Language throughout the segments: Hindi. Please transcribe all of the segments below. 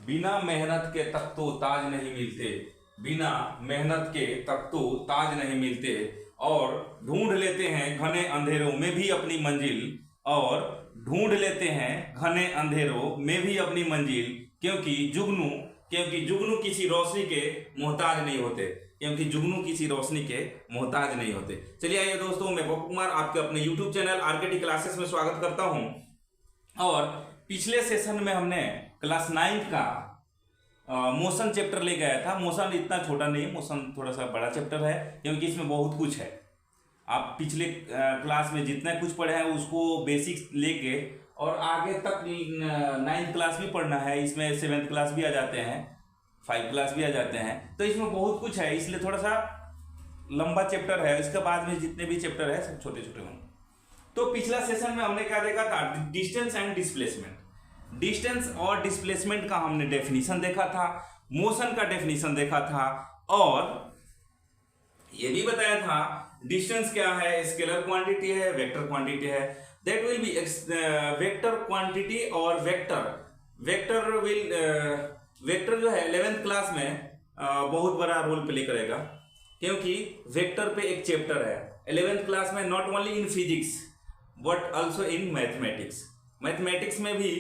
बिना मेहनत के तक तो ताज नहीं मिलते, बिना मेहनत के तक तो ताज नहीं मिलते। और ढूंढ लेते हैं घने अंधेरों में भी अपनी मंजिल, और ढूंढ लेते हैं घने अंधेरों में भी अपनी मंजिल। क्योंकि जुगनू किसी रोशनी के मोहताज नहीं होते, क्योंकि जुगनू किसी रोशनी के मोहताज नहीं होते। चलिए आइए दोस्तों, मैं पप्पू कुमार आपके अपने यूट्यूब चैनल आरकेटी क्लासेस में स्वागत करता हूं। और पिछले सेशन में हमने क्लास 9 का मोशन चैप्टर ले गया था। मोशन इतना छोटा नहीं, मोशन थोड़ा सा बड़ा चैप्टर है, क्योंकि इसमें बहुत कुछ है। आप पिछले क्लास में जितना कुछ पढ़े हैं उसको बेसिक्स लेके और आगे तक 9th क्लास भी पढ़ना है। इसमें 7th क्लास भी आ जाते हैं, 5 क्लास भी आ जाते हैं, तो इसमें बहुत कुछ है, इसलिए थोड़ा सा लंबा चैप्टर है। इसके बाद में जितने भी चैप्टर है सब छोटे छोटे होंगे। तो पिछला सेशन में हमने क्या देखा था? Distance and displacement. डिस्टेंस और डिस्प्लेसमेंट का हमने डेफिनेशन देखा था, मोशन का डेफिनेशन देखा था, और ये भी बताया था डिस्टेंस क्या है, स्केलर क्वांटिटी है, वेक्टर क्वांटिटी है। That will be vector quantity और वेक्टर जो है 11th क्लास में बहुत बड़ा रोल प्ले करेगा, क्योंकि वेक्टर पे एक चैप्टर है 11th क्लास में, not only in physics but also in mathematics. Mathematics में भी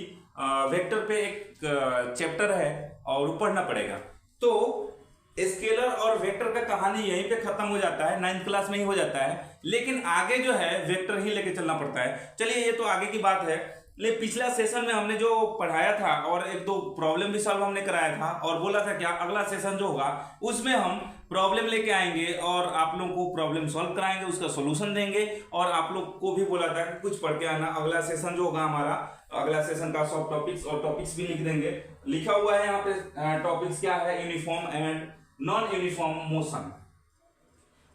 वेक्टर पे एक चैप्टर है और वो पढ़ना पड़ेगा। तो स्केलर और वेक्टर का कहानी यहीं पे खत्म हो जाता है, 9th क्लास में ही हो जाता है, लेकिन आगे जो है वेक्टर ही लेके चलना पड़ता है। चलिए ये तो आगे की बात है। लेकिन पिछला सेशन में हमने जो पढ़ाया था और एक दो प्रॉब्लम भी सॉल्व हमने कराया था, और बोला था क्या अगला सेशन जो होगा उसमें हम प्रॉब्लम लेके आएंगे और आप लोगों को प्रॉब्लम सॉल्व कराएंगे, उसका सोल्यूशन देंगे। और आप लोग को भी बोला था कि कुछ पढ़ के आना, अगला सेशन जो होगा हमारा, अगला सेशन का सब टॉपिक्स और टॉपिक्स भी लिख देंगे। लिखा हुआ है यहाँ पे टॉपिक्स क्या है, uniform and non uniform motion.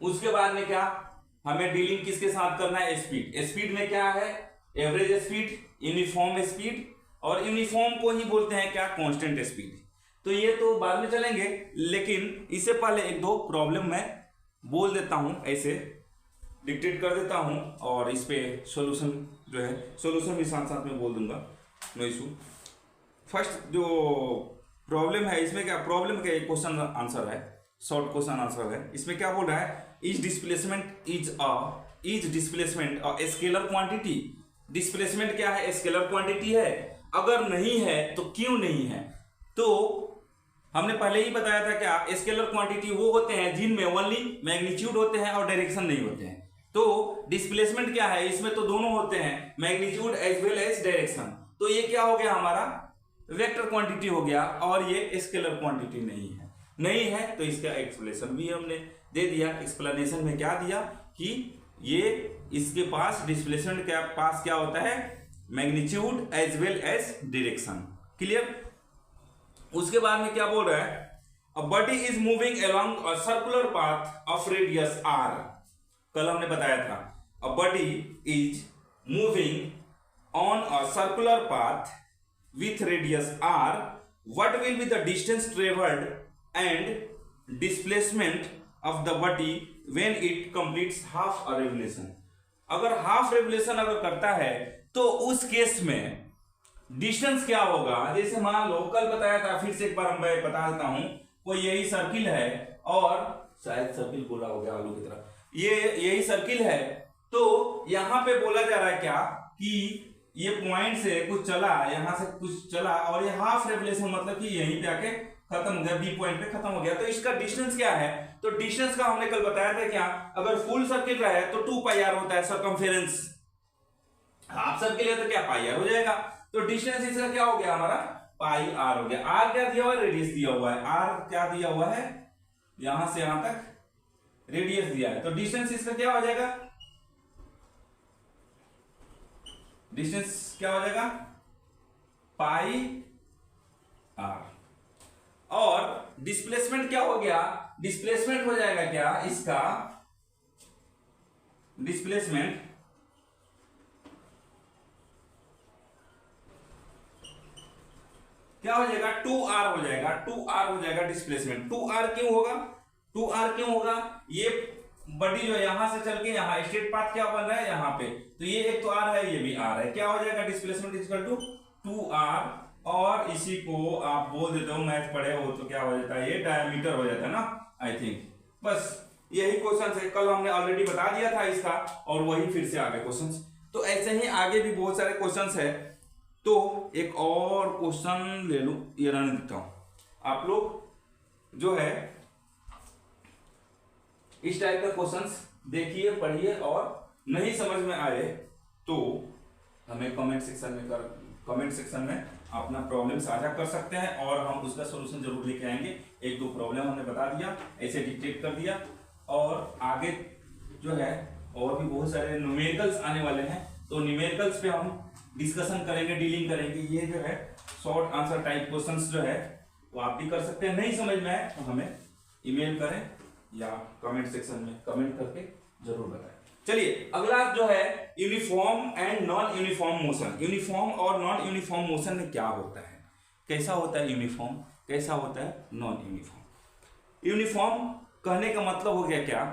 उसके बाद में क्या, हमें डीलिंग किसके साथ करना है? स्पीड। स्पीड में क्या है? एवरेज स्पीड, यूनिफॉर्म स्पीड, और यूनिफॉर्म को ही बोलते हैं क्या? Constant speed. तो ये तो बाद में चलेंगे, लेकिन इससे पहले एक दो प्रॉब्लम मैं बोल देता हूं, ऐसे डिक्टेट कर देता हूं, और इस पे सॉल्यूशन जो है सॉल्यूशन भी साथ साथ में बोल दूंगा, नो इशू। फर्स्ट जो प्रॉब्लम है, इसमें क्या प्रॉब्लम का एक क्वेश्चन आंसर है, शॉर्ट क्वेश्चन आंसर है। इसमें क्या बोल रहा है? Is displacement a scalar quantity. Displacement क्या है? स्केलर क्वांटिटी है। अगर नहीं है तो क्यों नहीं है? तो हमने पहले ही बताया था क्या, स्केलर क्वांटिटी वो होते हैं जिनमें ओनली मैग्नीट्यूड होते हैं और डायरेक्शन नहीं होते हैं। तो डिस्प्लेसमेंट क्या है? इसमें तो दोनों होते हैं, magnitude as well as direction. तो ये क्या हो गया हमारा? वेक्टर क्वांटिटी हो गया, और ये स्केलर क्वांटिटी नहीं है। तो इसका एक्सप्लेनेशन भी हमने दे दिया। एक्सप्लेनेशन में क्या दिया कि ये इसके पास डिस्प्लेसमेंट के पास क्या होता है? Magnitude as well as direction. Clear? उसके बाद में क्या बोल रहा है? A body is moving along a circular path of radius r। कल हमने बताया था a body is moving on a circular path with radius r, what will be the distance traveled and displacement of the body when it completes half a revolution। अगर हाफ रेवोल्यूशन अगर करता है तो उस केस में डिस्टेंस क्या होगा? जैसे मान लो कल बताया था, फिर से एक बार मैं बता देता हूं। कोई यही सर्किल है, और शायद सर्किल बोला हो गया आलू की तरह, ये यही सर्किल है। तो यहां पे बोला जा रहा है क्या कि ये पॉइंट से कुछ चला, यहां से कुछ चला, और ये हाफ रेवोल्यूशन मतलब कि यहीं पे आके खत्म हो गया, बी पॉइंट पे खत्म हो गया। तो इसका डिस्टेंस क्या है? तो डिस्टेंस का हमने कल बताया था क्या, अगर फुल सर्किल रहा है तो 2 पाई आर होता है सरकमफेरेंस। हाफ सर्किल है तो क्या पाई आर हो जाएगा। तो डिस्टेंस इसका क्या हो गया हमारा? पाई आर हो गया। आर क्या दिया हुआ है? रेडियस दिया हुआ है। आर क्या दिया हुआ है? यहां से यहां तक रेडियस दिया है। तो डिस्टेंस इसका क्या हो जाएगा? डिस्टेंस क्या हो जाएगा? पाई आर। और डिस्प्लेसमेंट क्या हो गया? डिस्प्लेसमेंट हो जाएगा क्या इसका? डिस्प्लेसमेंट क्या हो जाएगा? 2r हो जाएगा। 2r हो जाएगा डिस्प्लेसमेंट। 2r क्यों होगा? 2r क्यों होगा? ये बॉडी जो यहां से चल के यहां स्ट्रेट पाथ क्या बन रहा है यहाँ पे, तो ये एक तो r है, ये भी r है। क्या हो जाएगा? डिस्प्लेसमेंट इक्वल टू 2r, और इसी को आप बोल देते हो, मैथ पढ़े हो तो क्या हो जाता है, ये डायमीटर हो जाता है ना, आई थिंक। बस यही क्वेश्चन है, कल हमने ऑलरेडी बता दिया था इसका, और वही फिर से आगे क्वेश्चंस। तो ऐसे ही आगे भी बहुत सारे क्वेश्चंस है। तो एक और क्वेश्चन ले लूं, ये रहने देता हूं। आप लोग जो है इस टाइप का क्वेश्चंस देखिए, पढ़िए, और नहीं समझ में आए तो हमें कमेंट सेक्शन में अपना प्रॉब्लम साझा कर सकते हैं, और हम उसका सॉल्यूशन जरूर लेके आएंगे। एक दो प्रॉब्लम हमने बता दिया, ऐसे डिटेक्ट कर दिया, और आगे जो है और भी बहुत सारे न्यूमेरिकल्स आने वाले हैं, तो न्यूमेरिकल्स पे हम डिस्कशन करेंगे, डीलिंग करेंगे। ये जो है शॉर्ट आंसर टाइप क्वेश्चंस जो है वो आप भी कर सकते हैं। नहीं समझ में आए तो हमें ईमेल करें या कमेंट सेक्शन में कमेंट करके जरूर बताएं। चलिए अगला जो है uniform and non uniform motion. Uniform और नॉन यूनिफॉर्म मोशन में क्या होता है, कैसा होता है यूनिफॉर्म, कैसा होता है नॉन यूनिफॉर्म। यूनिफॉर्म कहने का मतलब हो गया क्या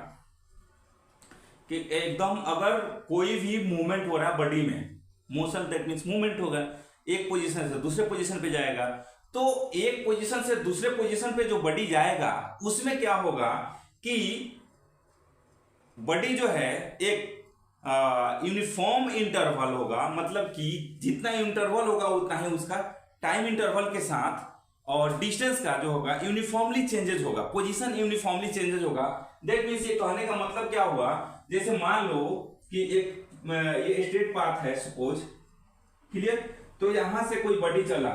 कि एकदम अगर कोई भी मूवमेंट हो रहा है बॉडी में, मोशन दैट मींस मूवमेंट होगा, एक पोजीशन से दूसरे पोजीशन पे जाएगा, तो एक पोजीशन से दूसरे पोजीशन पे जो बॉडी जाएगा उसमें क्या होगा कि बॉडी जो है एक यूनिफॉर्म इंटरवल होगा, मतलब कि जितना इंटरवल होगा उतना ही उसका टाइम इंटरवल के साथ और डिस्टेंस का जो होगा यूनिफॉर्मली चेंजेस होगा, पोजीशन यूनिफॉर्मली चेंजेस होगा। दैट मींस ये कहने का मतलब क्या हुआ, जैसे मान लो कि एक ये स्ट्रेट पाथ है सपोज, क्लियर। तो यहां से कोई बॉडी चला,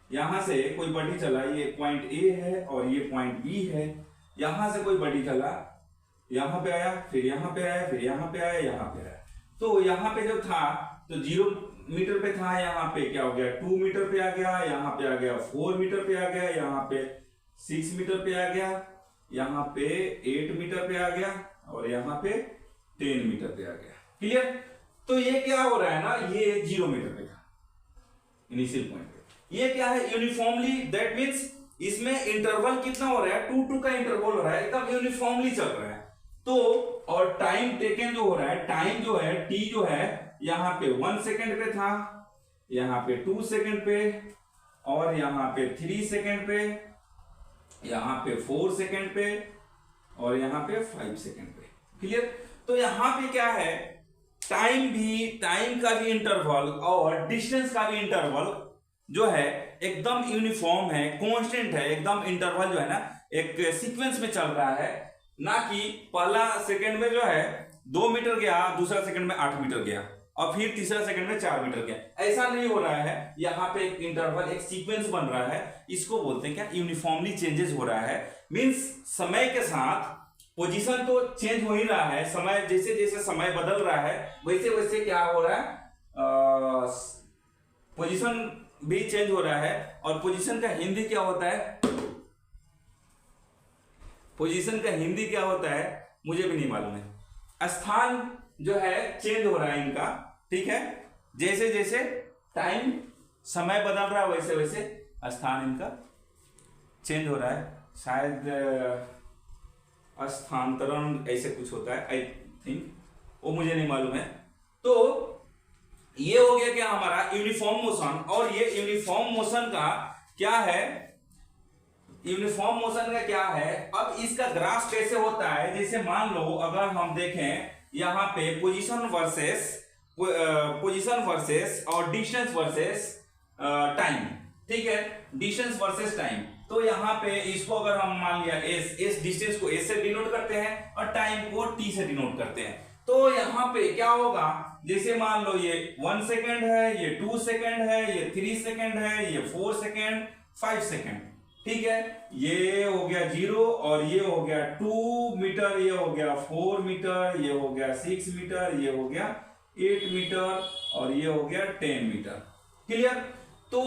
यहां से कोई बॉडी चला, ये पॉइंट ए है और ये पॉइंट बी है। यहां से कोई बॉडी चला, यहां पे आया, फिर यहां पे आया, फिर यहां पे आया, यहां पे आया। तो यहां पे जो था तो 0 मीटर पे था, यहाँ पे क्या हो गया 2 मीटर पे आ गया, यहाँ पे आ गया 4 मीटर पे आ गया, यहाँ पे 6 मीटर पे आ गया, यहाँ पे 8 मीटर पे आ गया, और यहाँ पे 10 मीटर पे आ गया। क्लियर। तो ये क्या हो रहा है ना, ये 0 मीटर पे था इनिशियल पॉइंट पे। ये क्या है यूनिफॉर्मली, दैट मींस इसमें इंटरवल कितना हो रहा है, 2 का इंटरवल हो रहा है, एकदम यूनिफॉर्मली चल रहा है। तो और टाइम टेकन जो हो रहा है, टाइम जो है टी जो है यहाँ पे 1 सेकेंड पे था, यहाँ पे 2 सेकेंड पे, और यहाँ पे 3 सेकेंड पे, यहाँ पे 4 सेकेंड पे, और यहाँ पे 5 सेकेंड पे। क्लियर। तो यहाँ पे क्या है, टाइम का भी इंटरवल और डिस्टेंस का भी इंटरवल जो है एकदम यूनिफॉर्म है, कांस्टेंट है, एकदम इंटरवल जो है ना एक सीक्वेंस में चल रहा है, ना कि पहला सेकंड में जो है 2 मीटर गया, दूसरा सेकंड में 8 मीटर गया, और फिर तीसरा सेकंड में 4 मीटर गया। ऐसा नहीं हो रहा है, यहाँ पे एक इंटरवल, एक सीक्वेंस बन रहा है। इसको बोलते हैं क्या, यूनिफॉर्मली चेंजेस हो रहा है। मींस समय के साथ पोजीशन तो चेंज हो ही रहा है, समय जैसे जैसे समय बदल रहा है वैसे वैसे क्या हो रहा है, पोजीशन भी चेंज हो रहा है। और पोजीशन का हिंदी क्या होता है, पोजीशन का हिंदी क्या होता है मुझे भी नहीं मालूम है। स्थान जो है चेंज हो रहा है इनका, ठीक है। जैसे जैसे टाइम समय बदल रहा है वैसे वैसे स्थान इनका चेंज हो रहा है। शायद स्थानांतरण ऐसे कुछ होता है, आई थिंक, वो मुझे नहीं मालूम है। तो ये हो गया क्या हमारा यूनिफॉर्म मोशन। और ये यूनिफॉर्म मोशन का क्या है, यूनिफॉर्म मोशन का क्या है, अब इसका ग्राफ कैसे होता है। जैसे मान लो अगर हम देखें यहाँ पे पोजीशन वर्सेस और डिस्टेंस वर्सेस टाइम, ठीक है, डिस्टेंस वर्सेस टाइम। तो यहाँ पे इसको अगर हम मान लिया एस डिस्टेंस को एस से डिनोट करते हैं और टाइम को टी से डिनोट करते हैं। तो यहाँ पे क्या होगा, जैसे मान लो ये 1 सेकेंड है, ये 2 सेकेंड है, ये 3 सेकेंड है, ये 4 सेकेंड, 5 सेकेंड, ठीक है। ये हो गया 0 और ये हो गया 2 मीटर, ये हो गया 4 मीटर, ये हो गया 6 मीटर, ये हो गया 8 मीटर, और ये हो गया 10 मीटर। क्लियर। तो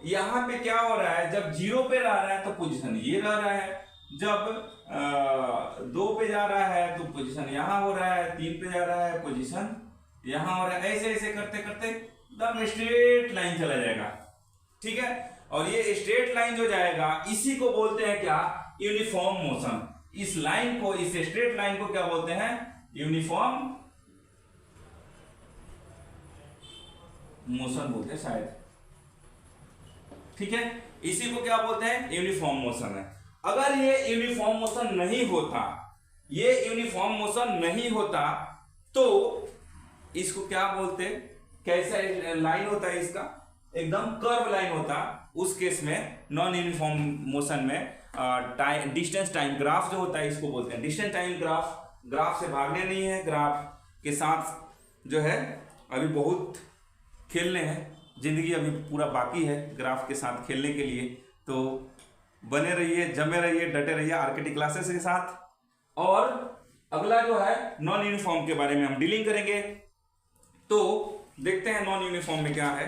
यहां पे क्या हो रहा है, जब 0 पे रह रहा है तो पोजीशन ये रह रहा है, जब 2 पे जा रहा है तो पोजीशन यहां हो रहा है, 3 पे जा रहा है पोजीशन यहां हो रहा है। ऐसे ऐसे करते करते एकदम स्ट्रेट लाइन चला जाएगा, ठीक है। और ये स्ट्रेट लाइन जो जाएगा इसी को बोलते हैं क्या, यूनिफॉर्म मोशन। इस लाइन को, इस स्ट्रेट लाइन को क्या बोलते हैं, यूनिफॉर्म मोशन बोलते हैं शायद, ठीक है, इसी को क्या बोलते हैं, यूनिफॉर्म मोशन है। अगर ये यूनिफॉर्म मोशन नहीं होता, ये यूनिफॉर्म मोशन नहीं होता तो इसको क्या बोलते, कैसा लाइन होता है इसका, एकदम कर्व लाइन होता। उस केस में नॉन यूनिफॉर्म मोशन में डिस्टेंस टाइम ग्राफ जो होता है इसको बोलते हैं डिस्टेंस टाइम ग्राफ। ग्राफ से भागने नहीं है, ग्राफ के साथ जो है अभी बहुत खेलने हैं, जिंदगी अभी पूरा बाकी है ग्राफ के साथ खेलने के लिए। तो बने रहिए, जमे रहिए, डटे रहिए आरकेटी क्लासेस के साथ। और अगला जो है नॉन यूनिफॉर्म के बारे में हम डीलिंग करेंगे। तो देखते हैं नॉन यूनिफॉर्म में क्या है।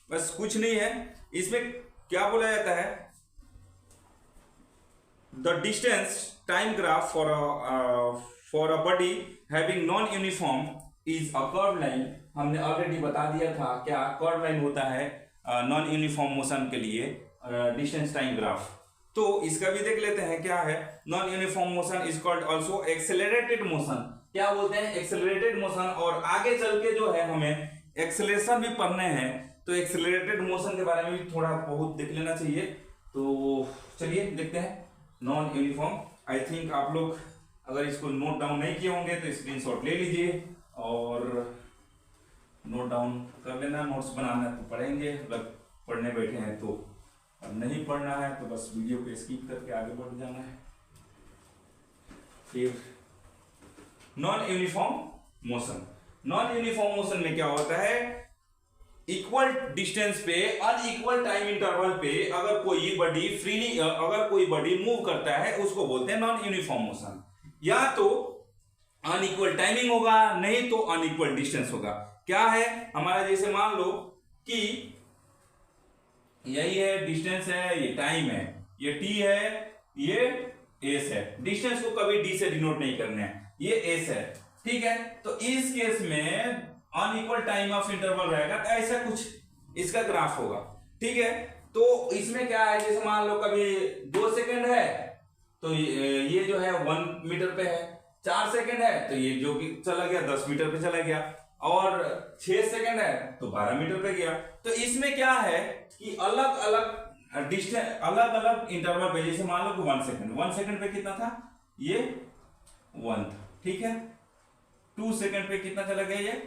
बस कुछ नहीं है, इसमें क्या बोला जाता है, the distance time graph for a body having non uniform is a curve line. हमने ऑलरेडी बता दिया था क्या कर्व लाइन होता है नॉन यूनिफॉर्म मोशन के लिए डिस्टेंस टाइम ग्राफ। तो इसका भी देख लेते हैं क्या है। Non uniform motion is called also accelerated motion. क्या बोलते हैं, एक्सेलरेटेड मोशन। और आगे चल के जो है हमें एक्सेलरेशन भी पढ़ने हैं, तो एक्सेलरेटेड मोशन के बारे में भी थोड़ा बहुत देख लेना चाहिए। तो चलिए देखते हैं नॉन यूनिफॉर्म। आई थिंक आप लोग अगर इसको नोट डाउन नहीं किए होंगे तो स्क्रीनशॉट ले लीजिए और नोट डाउन कर लेना। नोट्स बनाना तो पढ़ेंगे, अगर पढ़ने बैठे हैं तो, अब नहीं पढ़ना है तो बस वीडियो को स्किप करके आगे बढ़ जाना है। फिर non uniform motion. Non uniform motion में क्या होता है, इक्वल डिस्टेंस पे अनइक्वल टाइम इंटरवल पे अगर कोई बॉडी फ्रीली अगर कोई बॉडी मूव करता है उसको बोलते हैं नॉन यूनिफॉर्म मोशन। या तो अनइक्वल टाइमिंग होगा, नहीं तो अनइक्वल डिस्टेंस होगा। क्या है हमारा, जैसे मान लो कि यही है डिस्टेंस है, ये टाइम है, ये टी है, ये एस है। डिस्टेंस को कभी डी से डिनोट नहीं करना है, ये एस है, ठीक है। तो इस केस में अनइक्वल टाइम ऑफ इंटरवल रहेगा, तो ऐसा कुछ इसका ग्राफ होगा, ठीक है। तो इसमें क्या है, जैसे मान लो कभी 2 सेकंड है तो ये जो है 1 मीटर पे है, 4 सेकंड है तो ये जो कि चला गया 10 मीटर पे चला गया, और 6 सेकंड है तो 12 मीटर पे गया। तो इसमें क्या है कि अलग अलग डिस्टेंस, अलग अलग इंटरवल पे, जैसे मान लो कि 1 सेकंड पे कितना था, ये 1 था, ठीक है। 2 सेकंड पे कितना चला गया, ये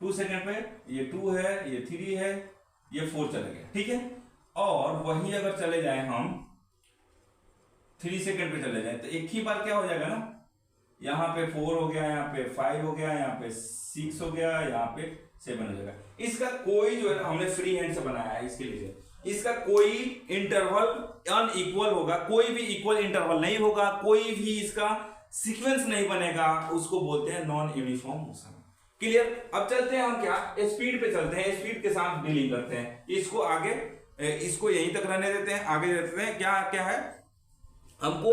2 सेकंड पे ये 2 है, ये 3 है, ये 4 चला गया, ठीक है। और वही अगर चले जाए हम 3 सेकंड पे चले जाए तो एक ही बार क्या हो जाएगा ना, यहाँ पे 4 हो गया, यहाँ पे 5 हो गया, यहाँ पे 6 हो गया, यहाँ पे 7 हो जाएगा। इसका कोई जो है हमने फ्री हैंड से बनाया है इसके लिए, इसका कोई इंटरवल अनइक्वल होगा, कोई भी इक्वल इंटरवल नहीं होगा, कोई भी इसका सीक्वेंस नहीं बनेगा, उसको बोलते हैं नॉन यूनिफॉर्म मोशन। क्लियर। अब चलते हैं हम क्या, स्पीड पे चलते हैं, स्पीड के साथ डीलिंग करते हैं। इसको आगे, इसको यहीं तक रहने देते हैं, आगे देते हैं। क्या क्या है, हमको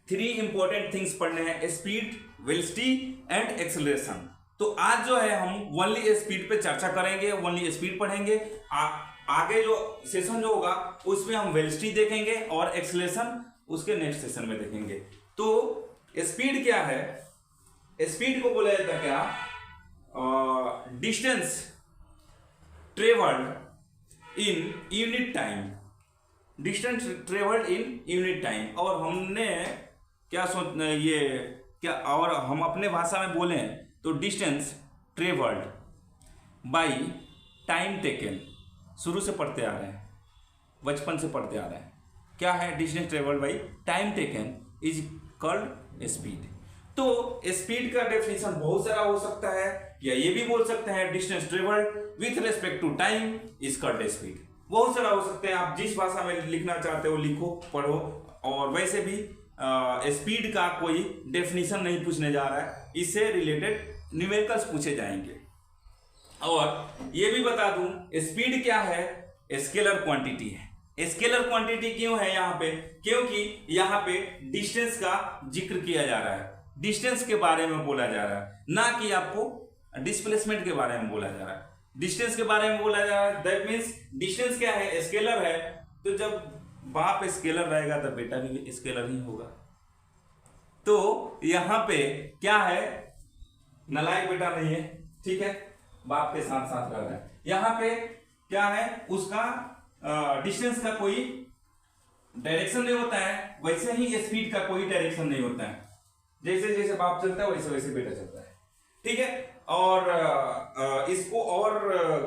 3 इंपॉर्टेंट थिंग्स पढ़ने हैं, स्पीड, वेलोसिटी एंड एक्सेलरेशन। तो आज जो है हम ओनली स्पीड पे चर्चा करेंगे, ओनली स्पीड पढ़ेंगे। आगे जो सेशन जो होगा उसमें हम वेलोसिटी देखेंगे और एक्सेलरेशन उसके नेक्स्ट सेशन में देखेंगे। तो स्पीड क्या है, स्पीड को बोला जाता है क्या, distance travelled in unit time, distance travelled in unit time. और हमने क्या ये क्या, और हम अपने भाषा में बोले तो distance travelled by time taken. शुरू से पढ़ते आ रहे हैं, बचपन से पढ़ते आ रहे हैं। क्या है distance travelled by time taken is called speed. तो स्पीड का डेफिनेशन बहुत सारा हो सकता है, या ये भी बोल सकते हैं distance travelled with respect to time is called speed. बहुत सारा हो सकते हैं, आप जिस भाषा में लिखना चाहते हो लिखो, पढ़ो। और वैसे भी स्पीड का कोई डेफिनेशन नहीं पूछने जा रहा है, इससे रिलेटेड न्यूमेरिकल्स पूछे जाएंगे। और ये भी बता दूं, स्पीड क्या है, स्केलर क्वांटिटी है। स्केलर क्वांटिटी क्यों है यहाँ पे, क्योंकि यहाँ पे डिस्टेंस का जिक्र किया जा रहा है, डिस्टेंस के बारे में बोला जा रहा है, ना कि आपको डिस्प्लेसमेंट के बारे में बोला जा रहा है। डिस्टेंस के बारे में बोला जा रहा है, दैट मीन्स डिस्टेंस क्या है, स्केलर है। तो जब बाप स्केलर रहेगा तो बेटा भी स्केलर ही होगा। तो यहां पे क्या है, नालायक बेटा नहीं है, ठीक है, बाप के साथ साथ रह रहा है। यहां पे क्या है, उसका डिस्टेंस का कोई डायरेक्शन नहीं होता है, वैसे ही स्पीड का कोई डायरेक्शन नहीं होता है। जैसे जैसे बाप चलता है वैसे वैसे बेटा चलता है, ठीक है। और इसको और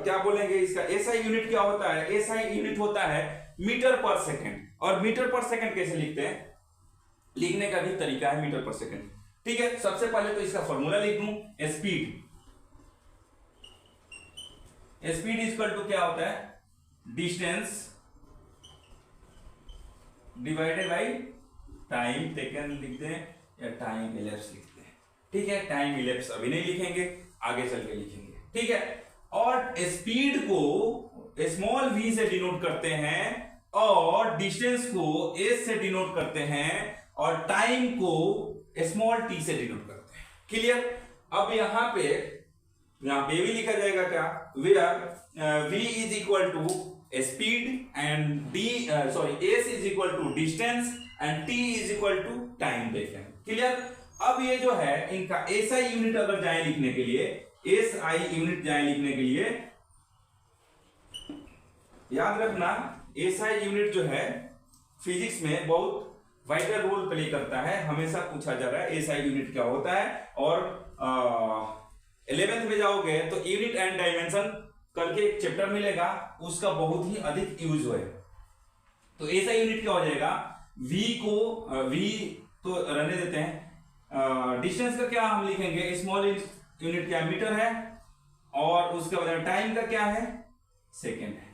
क्या बोलेंगे, इसका एसआई यूनिट क्या होता है? एसआई यूनिट होता है मीटर पर सेकंड। और मीटर पर सेकंड कैसे लिखते हैं, लिखने का भी तरीका है मीटर पर सेकंड, ठीक है। सबसे पहले तो इसका फॉर्मूला लिख दूं, स्पीड इक्वल टू क्या होता है, distance divided by time taken लिखते हैं या टाइम इलेप्स लिखते हैं, ठीक है। टाइम इलेप्स अभी नहीं लिखेंगे, आगे चल के लिखेंगे, ठीक है। और स्पीड को स्मॉल v से डिनोट करते हैं और डिस्टेंस को s से डिनोट करते हैं और टाइम को स्मॉल t से डिनोट करते हैं, क्लियर। अब यहां पे भी लिखा जाएगा क्या, where v is equal to speed and s is equal to distance and t is equal to time taken, clear. अब ये जो है इनका एसआई यूनिट अगर जाए लिखने के लिए, एसआई यूनिट जाए लिखने के लिए, याद रखना एसआई यूनिट जो है फिजिक्स में बहुत वाइटल रोल प्ले करता है, हमेशा पूछा जा रहा है एसआई यूनिट क्या होता है। और 11th में जाओगे तो यूनिट एंड डायमेंशन करके एक चैप्टर मिलेगा, उसका बहुत ही अधिक यूज है। तो एसआई यूनिट क्या हो जाएगा, v तो रहने देते हैं, डिस्टेंस का क्या हम लिखेंगे, स्मॉल यूनिट क्या मीटर है, और उसके बाद टाइम का क्या है, सेकेंड है,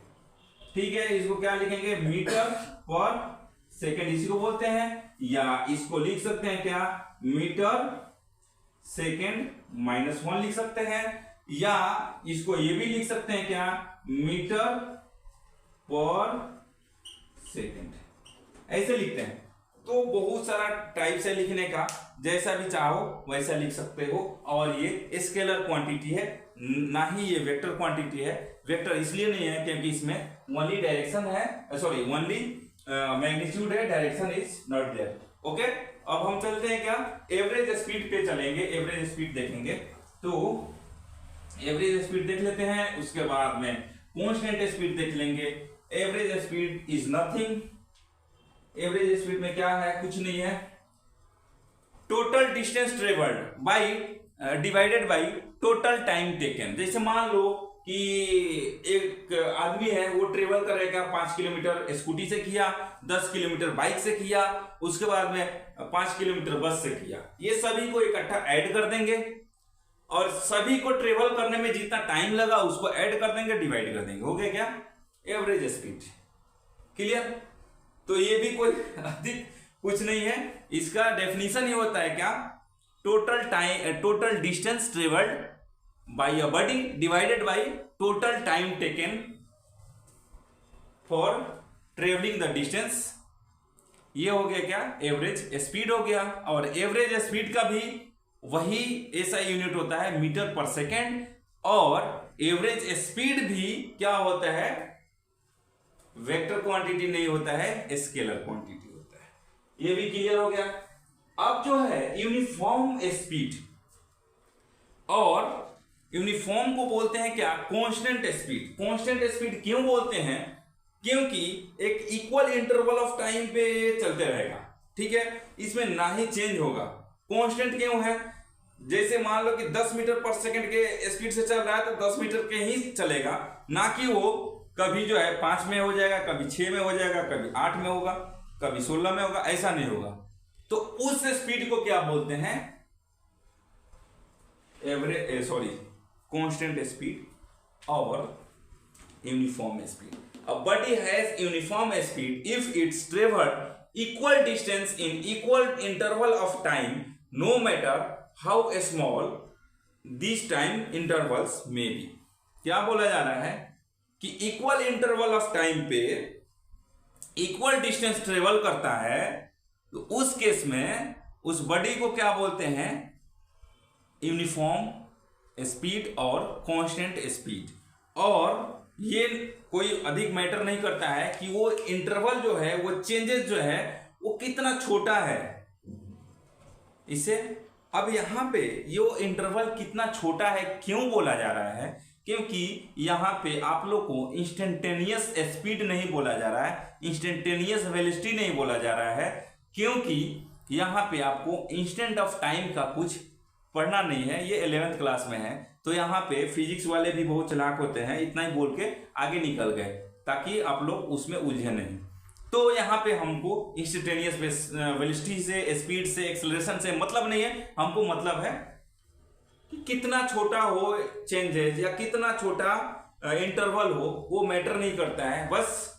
ठीक है। इसको क्या लिखेंगे, मीटर पर सेकेंड इसी को बोलते हैं, या इसको लिख सकते हैं क्या, मीटर सेकेंड -1 लिख सकते हैं, या इसको ये भी लिख सकते हैं क्या, मीटर पर सेकेंड, ऐसे लिखते हैं। तो बहुत सारा टाइप है लिखने का, जैसा भी चाहो वैसा लिख सकते हो। और ये स्केलर क्वांटिटी है, ना ही ये वेक्टर क्वांटिटी है। वेक्टर इसलिए नहीं है क्योंकि इसमें ओनली डायरेक्शन है, सॉरी ओनली मैग्नीट्यूड है, direction is not there, okay. अब हम चलते हैं क्या, एवरेज स्पीड पे चलेंगे, एवरेज स्पीड देखेंगे। तो एवरेज स्पीड देख लेते हैं, उसके बाद में कांस्टेंट स्पीड देख लेंगे। Average speed is nothing, average speed में क्या है, कुछ नहीं है, total distance travelled by divided by total time taken. जैसे मान लो कि एक आदमी है, वो ट्रेवल करेगा 5 किलोमीटर स्कूटी से किया, 10 किलोमीटर बाइक से किया, उसके बाद में 5 किलोमीटर बस से किया। ये सभी को इकट्ठा ऐड कर देंगे और सभी को ट्रेवल करने में जितना टाइम लगा उसको ऐड कर देंगे, डिवाइड कर देंगे, हो गया क्या, एवरेज स्पीड, क्लियर। तो ये भी कोई अधिक कुछ नहीं है, इसका डेफिनेशन ही होता है क्या, total distance travelled by a body divided by total time taken for travelling the distance. ये हो गया क्या, एवरेज स्पीड हो गया। और एवरेज स्पीड का भी वही एसआई यूनिट होता है, मीटर पर सेकेंड। और एवरेज स्पीड भी क्या होता है, वेक्टर क्वांटिटी नहीं होता है, स्केलर क्वांटिटी होता है। ये भी क्लियर हो गया। अब जो है यूनिफॉर्म स्पीड, और यूनिफॉर्म को बोलते हैं क्या, कांस्टेंट स्पीड। कांस्टेंट स्पीड क्यों बोलते हैं, क्योंकि एक इक्वल इंटरवल ऑफ टाइम पे चलते रहेगा, ठीक है, इसमें ना ही चेंज होगा। कांस्टेंट क्यों है, जैसे मान लो कि 10 मीटर पर सेकंड के स्पीड से चल रहा है तो 10 मीटर के ही चलेगा, ना कि वो कभी जो है 5 में हो जाएगा, कभी 6 में हो जाएगा, कभी 8 में होगा, कभी 16 में होगा, ऐसा नहीं होगा। तो उस स्पीड को क्या बोलते हैं, कांस्टेंट स्पीड और uniform speed. A body has uniform speed if it's traveled equal distance in equal interval of time, no matter how small these time intervals may be। क्या बोला जा रहा है कि इक्वल इंटरवल ऑफ टाइम पे इक्वल डिस्टेंस ट्रेवल करता है, तो उस केस में उस बॉडी को क्या बोलते हैं, यूनिफॉर्म स्पीड और कांस्टेंट स्पीड। और ये कोई अधिक मैटर नहीं करता है कि वो इंटरवल जो है, वो चेंजेस जो है वो कितना छोटा है इसे। अब यहां पे ये इंटरवल कितना छोटा है क्यों बोला जा रहा है, क्योंकि यहाँ पे आप लोग को इंस्टेंटेनियस स्पीड नहीं बोला जा रहा है, इंस्टेंटेनियस वेलोसिटी नहीं बोला जा रहा है, क्योंकि यहाँ पे आपको इंस्टेंट ऑफ टाइम का कुछ पढ़ना नहीं है, ये 11th क्लास में है। तो यहाँ पे फिजिक्स वाले भी बहुत चालाक होते हैं, इतना ही बोल के आगे निकल गए ताकि आप लोग उसमें उलझे नहीं। तो यहाँ पे हमको इंस्टेंटेनियस वेलोसिटी से, स्पीड से, एक्सेलरेशन से मतलब नहीं है, हमको मतलब है कि कितना छोटा हो चेंजेस या कितना छोटा इंटरवल हो, वो मैटर नहीं करता है, बस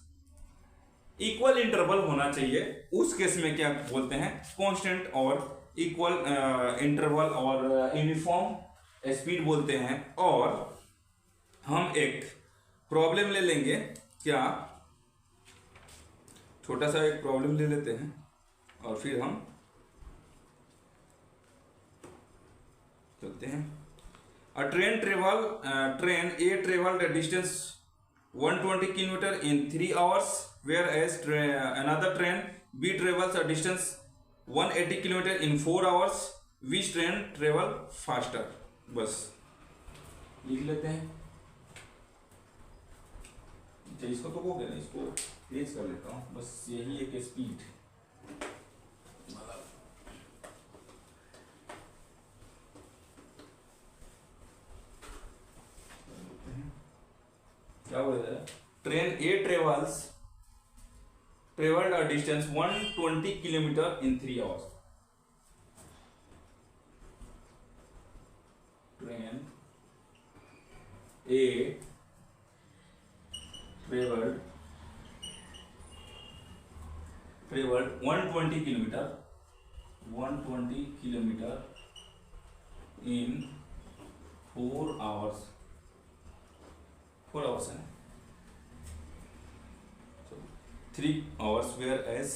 इक्वल इंटरवल होना चाहिए। उस केस में क्या बोलते हैं, कांस्टेंट और इक्वल इंटरवल और यूनिफॉर्म स्पीड बोलते हैं। और हम एक प्रॉब्लम ले लेंगे, क्या छोटा सा एक प्रॉब्लम ले लेते हैं और फिर हम चलते हैं। Train A travelled distance 120 kilometre in 3 hours, whereas another train B travels a distance 180 kilometre in 4 hours. Which train travel faster? बस लिख लेते हैं। अच्छा, इसको तो हो गया ना, इसको तेज कर लेता हूँ, बस यही एक स्पीड। क्या बोल रहा है, train A travelled a distance 120 kilometre in 3 hours. Train A travelled 120 kilometre in 4 hours. 4 hours है, 3 hours, whereas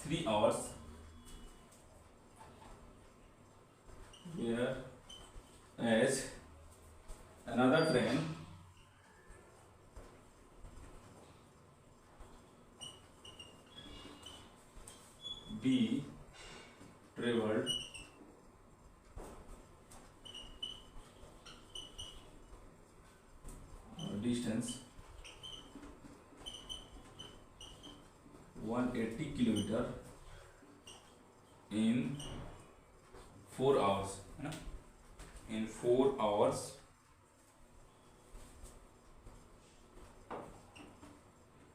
3 hours, whereas another train B traveled distance 180 kilometre इन 4 hours, है ना, इन 4 hours.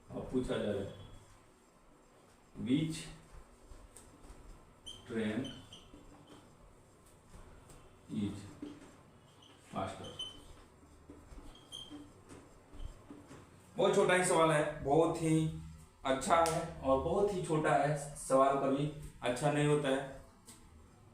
अब पूछा जा रहा है which train is faster. बहुत छोटा ही सवाल है, बहुत ही अच्छा है और बहुत ही छोटा है, सवाल कभी अच्छा नहीं होता है।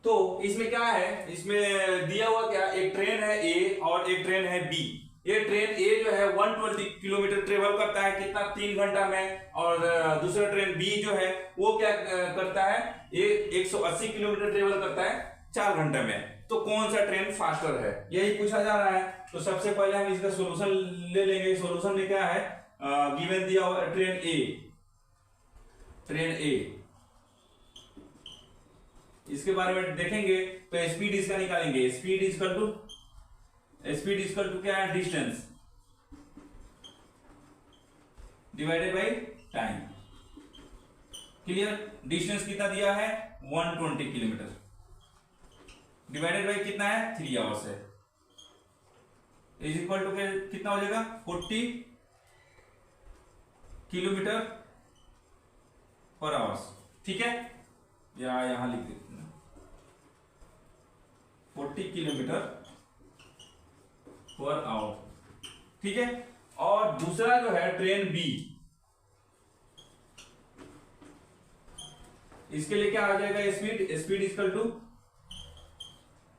तो इसमें क्या है, इसमें दिया हुआ क्या, एक ट्रेन है ए और एक ट्रेन है बी। ये ट्रेन ए जो है 120 किलोमीटर ट्रेवल करता है, कितना, 3 घंटा में, और दूसरा ट्रेन बी जो है वो क्या करता है, ये 180 किलोमीटर ट्रेवल करता है 4 घंटे में। तो कौन सा ट्रेन फास्टर है, यही पूछा जा रहा है। तो सबसे पहले हम इसका सॉल्यूशन ले लेंगे। सॉल्यूशन में क्या है, गिवन दिया हुआ ट्रेन ए, इसके बारे में देखेंगे। तो स्पीड इसका निकालेंगे, स्पीड इक्वल टू क्या है, distance divided by time. Clear, distance कितना दिया है 120 किलोमीटर, डिवाइडेड बाय कितना है 3 आवर्स है, इज इक्वल टू कितना हो जाएगा 40 किलोमीटर पर आवर्स। ठीक है, या यहां लिख देते हैं 40 किलोमीटर पर आवर। ठीक है, और दूसरा जो है ट्रेन बी, इसके लिए क्या आ जाएगा, स्पीड इक्वल टू,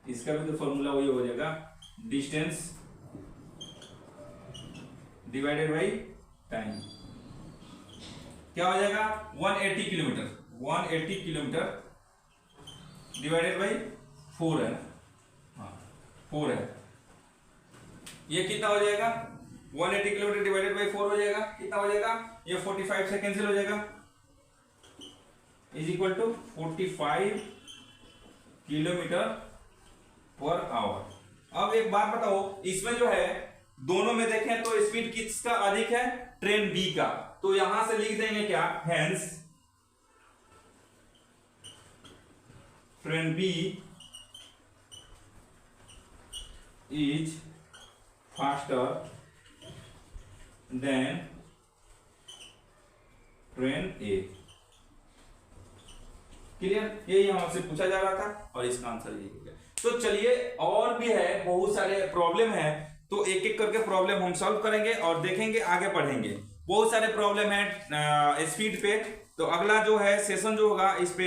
इसका भी तो फॉर्मूला वही हो जाएगा, डिस्टेंस डिवाइडेड बाई टाइम। क्या हो जाएगा 180 किलोमीटर डिवाइडेड बाई 4 है, हाँ 4 है। ये कितना हो जाएगा 180 किलोमीटर डिवाइडेड बाई 4 हो जाएगा, कितना हो जाएगा, ये 45 से कैंसिल हो जाएगा, is equal to 45 kilometre per hour. अब एक बात बताओ, इसमें जो है दोनों में देखें तो स्पीड किसका अधिक है? ट्रेन बी का। तो यहां से लिख देंगे क्या? Hence train B is faster than train A. Clear? यही हमसे पूछा जा रहा था और इसका आंसर यही हो गया। तो चलिए, और भी है, बहुत सारे प्रॉब्लम है, तो एक एक करके प्रॉब्लम हम सॉल्व करेंगे और देखेंगे, आगे बढ़ेंगे। बहुत सारे प्रॉब्लम है स्पीड पे, तो अगला जो है सेशन जो होगा इस पे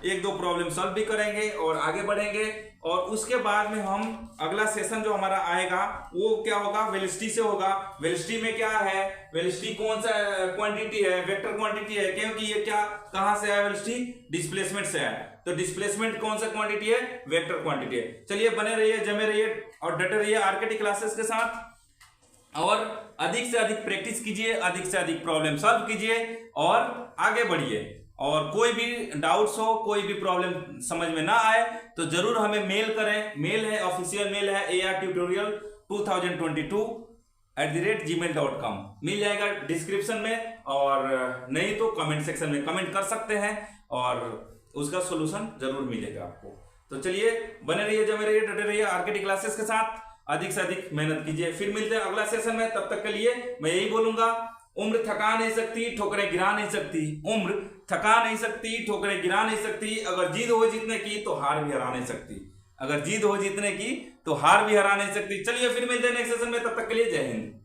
एक दो प्रॉब्लम सॉल्व भी करेंगे और आगे बढ़ेंगे। और उसके बाद में हम अगला सेशन जो हमारा आएगा वो क्या होगा? वेलोसिटी से होगा। वेलोसिटी में क्या है? वेलोसिटी कौन सा क्वांटिटी है? वेक्टर क्वांटिटी है, क्योंकि ये क्या कहां से आया? वेलोसिटी डिस्प्लेसमेंट से आया। तो डिस्प्लेसमेंट कौन सा क्वांटिटी है? वेक्टर क्वांटिटी है। चलिए, बने रहिए, जमे रहिए और डटे रहिए आरकेटी क्लासेस के साथ, और अधिक से अधिक प्रैक्टिस कीजिए, अधिक से अधिक प्रॉब्लम सॉल्व कीजिए और आगे बढ़िए। और कोई भी डाउट्स हो, कोई भी प्रॉब्लम समझ में ना आए तो जरूर हमें मेल करें। मेल है, ऑफिशियल मेल है artutorial2022@gmail.com, मिल जाएगा डिस्क्रिप्शन में, और नहीं तो कमेंट सेक्शन में कमेंट कर सकते हैं और उसका सोल्यूशन जरूर मिलेगा आपको। तो चलिए, बने रहिए, जमे रहिए, डटे रहिए आरकेटी क्लासेस के साथ, अधिक से अधिक मेहनत कीजिए। फिर मिलते हैं अगला सेशन में, तब तक के लिए मैं यही बोलूंगा, उम्र थका नहीं सकती, ठोकरें गिरा नहीं सकती। उम्र थका नहीं सकती, ठोकरें गिरा नहीं सकती। अगर जीत हो जीतने की तो हार भी हरा नहीं सकती। अगर जीत हो जीतने की तो हार भी हरा नहीं सकती। चलिए, फिर मिलते हैं नेक्स्ट सेशन में, तब तक के लिए जय हिंद।